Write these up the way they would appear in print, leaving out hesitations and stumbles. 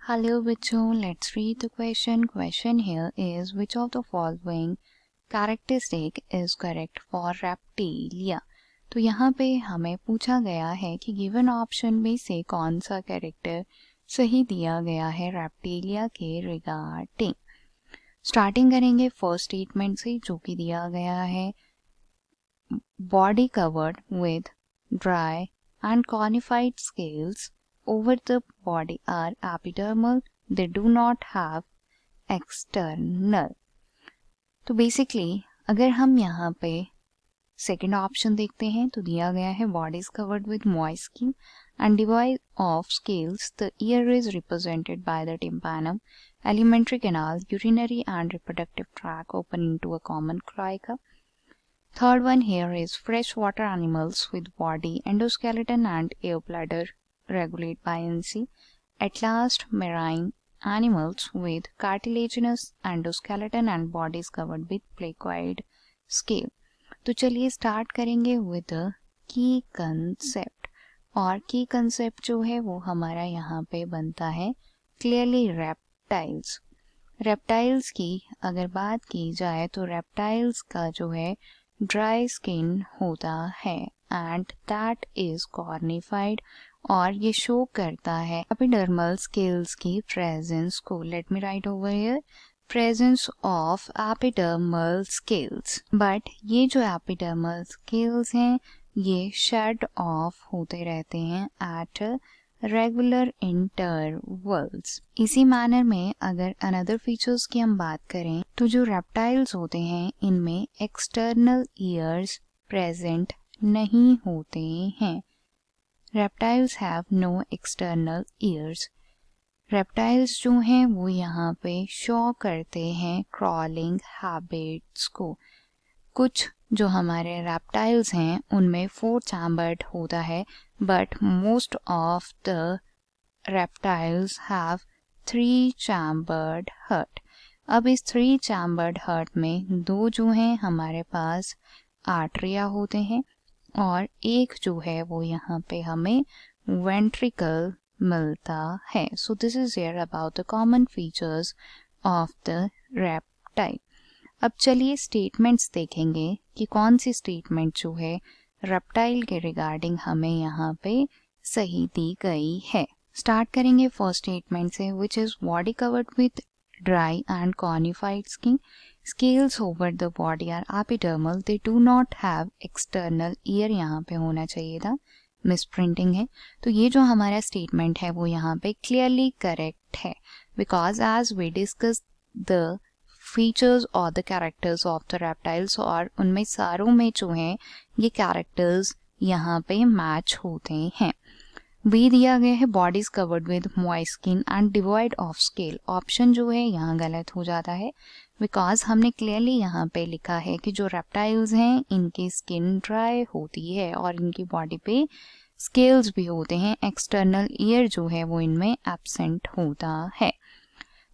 Hello बच्चों, let's read the question. Question here is which of the following characteristic is correct for reptilia? तो यहाँ पे हमें पूछा गया है कि गिवन ऑप्शन में से कौन सा कैरेक्टर सही दिया गया है रेप्टिलिया के रिगार्डिंग। स्टार्टिंग करेंगे फर्स्ट स्टेटमेंट से जो कि दिया गया है body covered with dry and conified scales over the body are epidermal, they do not have external। तो बेसिकली अगर हम यहाँ पे सेकेंड ऑप्शन देखते हैं तो दिया गया है body is covered with moist skin and divide of scales, the year is represented by the tympanum, alimentary canal, urinary and reproductive tract open into a common cloaca। Third one here is freshwater animals with body, endoskeleton and air bladder regulate buoyancy. At last, marine animals with cartilaginous endoskeleton and bodies covered with placoid scale। तो चलिए start करेंगे with की concept, और की concept जो है वो हमारा यहाँ पे बनता है क्लियरली रेप्टाइल्स। रेप्टाइल्स की अगर बात की जाए तो रेप्टाइल्स का जो है ड्राई स्किन होता है एंड दैट इज कॉर्निफाइड, और ये शो करता है एपिडर्मल स्केल्स की प्रेजेंस को। Let me right over here presence of epidermal scales. But ये जो एपिडर्मल स्केल्स हैं ये शेड ऑफ होते रहते हैं एट रेगुलर इंटरवल्स। इसी मैनर में अगर अनदर फीचर्स की हम बात करें तो जो रेप्टाइल्स होते हैं इनमें एक्सटर्नल ईयर्स प्रेजेंट नहीं होते हैं। Reptiles have no external ears. Reptiles जो हैं वो यहाँ पे शो करते हैं क्रॉलिंग हैबिट्स को। कुछ जो हमारे रेप्टाइल्स हैं उनमें 4 चैम्बर्ड होता है, but most of the reptiles have 3 chambered hurt. अब इस 3 चैम्बर्ड हर्ट में 2 जो हैं हमारे पास आर्टरिया होते हैं और एक जो है वो यहाँ पे हमें वेंट्रिकल मिलता है। So this is here about the common features of the reptile. अब चलिए स्टेटमेंट्स देखेंगे कि कौन सी स्टेटमेंट जो है रेप्टाइल के रिगार्डिंग हमें यहाँ पे सही दी गई है। स्टार्ट करेंगे फर्स्ट स्टेटमेंट से which is body covered with dry and cornified skin, scales over the body are epidermal, they do not have external ear, यहाँ पे होना चाहिए था, मिस प्रिंटिंग है। तो ये जो हमारा स्टेटमेंट है वो यहाँ पे क्लियरली करेक्ट है because as we discuss the features और the characters of the reptiles, और उनमें सारों में जो हैं ये कैरेक्टर्स यहाँ पे मैच होते हैं। बी दिया गया है bodies covered with moist skin and devoid of scale. Option जो है यहाँ गलत हो जाता है बिकॉज हमने क्लियरली यहाँ पे लिखा है कि जो रेप्टाइल्स हैं इनकी स्किन ड्राई होती है और इनकी बॉडी पे स्केल्स भी होते हैं, एक्सटर्नल ईयर जो है वो इनमें एब्सेंट होता है।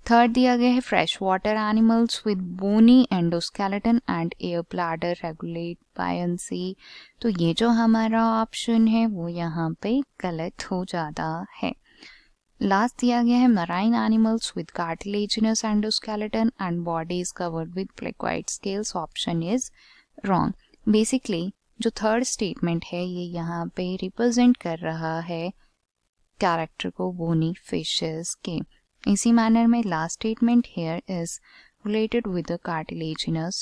थर्ड दिया गया है fresh water animals with bony endoskeleton and air bladder regulate buoyancy. तो ये जो हमारा ऑप्शन है वो यहाँ पे गलत हो जाता है। लास्ट दिया गया है marine animals with cartilaginous endoskeleton and body is covered with placoid scales. Option is wrong. Basically जो थर्ड स्टेटमेंट है ये यहाँ पे रिप्रेजेंट कर रहा है कैरेक्टर को बोनी फिशेस के। इसी मैनर में last statement here is related with the cartilaginous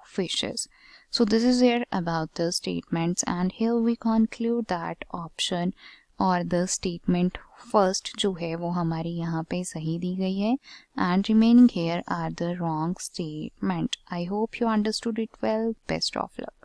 fishes. So this is here about the statements, and here we conclude that option और the statement first जो है वो हमारी यहाँ पे सही दी गई है and remaining here are the wrong statement. I hope you understood it well. Best of luck.